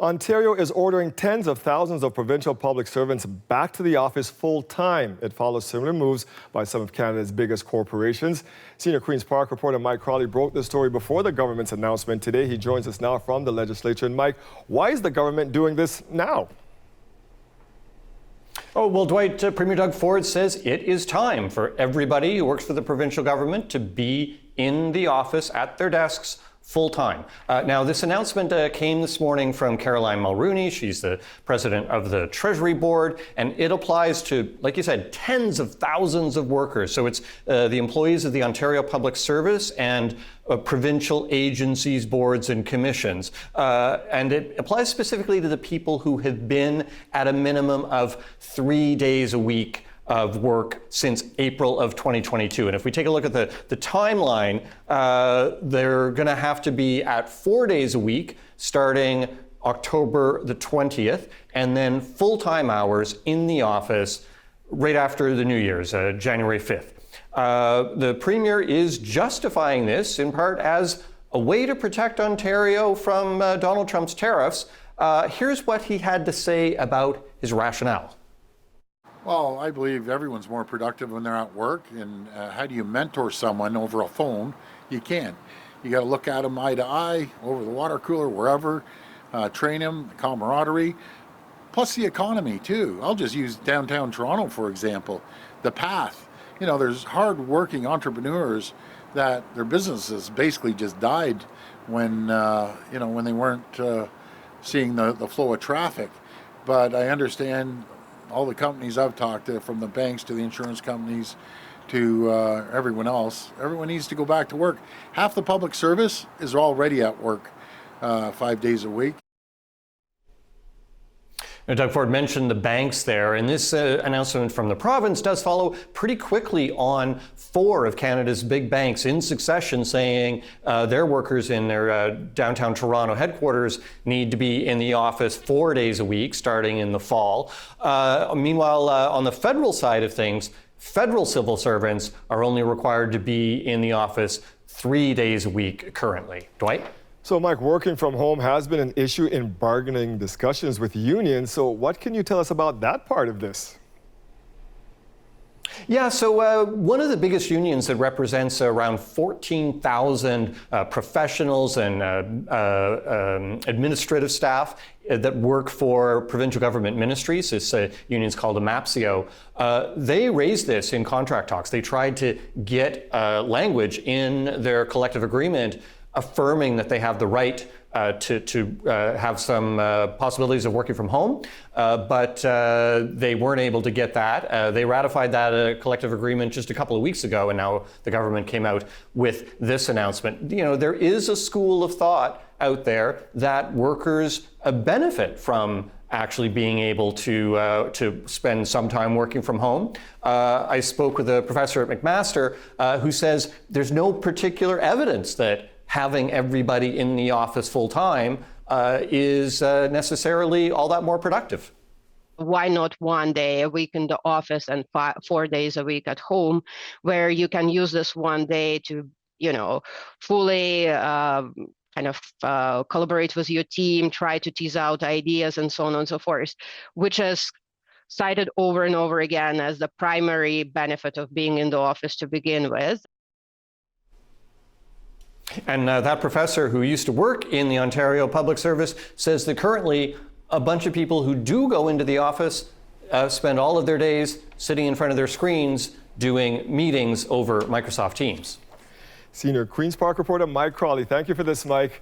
Ontario is ordering tens of thousands of provincial public servants back to the office full-time. It follows similar moves by some of Canada's biggest corporations. Senior Queen's Park reporter Mike Crawley broke the story before the government's announcement today. He joins us now from the legislature. And Mike, why is the government doing this now? Oh, well, Dwight, Premier Doug Ford says it is time for everybody who works for the provincial government to be in the office at their desks full-time. Now, this announcement came this morning from Caroline Mulrooney. She's the president of the Treasury Board, and it applies to, like you said, tens of thousands of workers. So it's the employees of the Ontario Public Service and provincial agencies, boards, and commissions. And it applies specifically to the people who have been at a minimum of 3 days a week of work since April of 2022. And if we take a look at the timeline, they're going to have to be at 4 days a week starting October the 20th, and then full-time hours in the office right after the New Year's, January 5th. The Premier is justifying this in part as a way to protect Ontario from Donald Trump's tariffs. Here's what he had to say about his rationale. Well, I believe everyone's more productive when they're at work, and how do you mentor someone over a phone? You can't. You got to look at them eye to eye, over the water cooler, wherever, train them, camaraderie, plus the economy too. I'll just use downtown Toronto, for example. The path. You know, there's hard-working entrepreneurs that their businesses basically just died when, when they weren't seeing the flow of traffic. But I understand all the companies I've talked to, from the banks to the insurance companies to everyone else, everyone needs to go back to work. Half the public service is already at work 5 days a week. Now, Doug Ford mentioned the banks there, and this announcement from the province does follow pretty quickly on 4 of Canada's big banks in succession saying their workers in their downtown Toronto headquarters need to be in the office 4 days a week starting in the fall. Meanwhile, on the federal side of things, federal civil servants are only required to be in the office 3 days a week currently. Dwight? So, Mike, working from home has been an issue in bargaining discussions with unions. So what can you tell us about that part of this? Yeah, so one of the biggest unions that represents around 14,000 professionals and administrative staff that work for provincial government ministries, this union's called AMAPSIO, they raised this in contract talks. They tried to get language in their collective agreement affirming that they have the right to have some possibilities of working from home, but they weren't able to get that. They ratified that collective agreement just a couple of weeks ago, and now the government came out with this announcement. You know, there is a school of thought out there that workers benefit from actually being able to spend some time working from home. I spoke with a professor at McMaster who says there's no particular evidence that having everybody in the office full-time is necessarily all that more productive. Why not 1 day a week in the office and 4 days a week at home, where you can use this 1 day to, fully collaborate with your team, try to tease out ideas and so on and so forth, which is cited over and over again as the primary benefit of being in the office to begin with. And that professor who used to work in the Ontario Public Service says that currently a bunch of people who do go into the office spend all of their days sitting in front of their screens doing meetings over Microsoft Teams. Senior Queen's Park reporter Mike Crawley, thank you for this, Mike.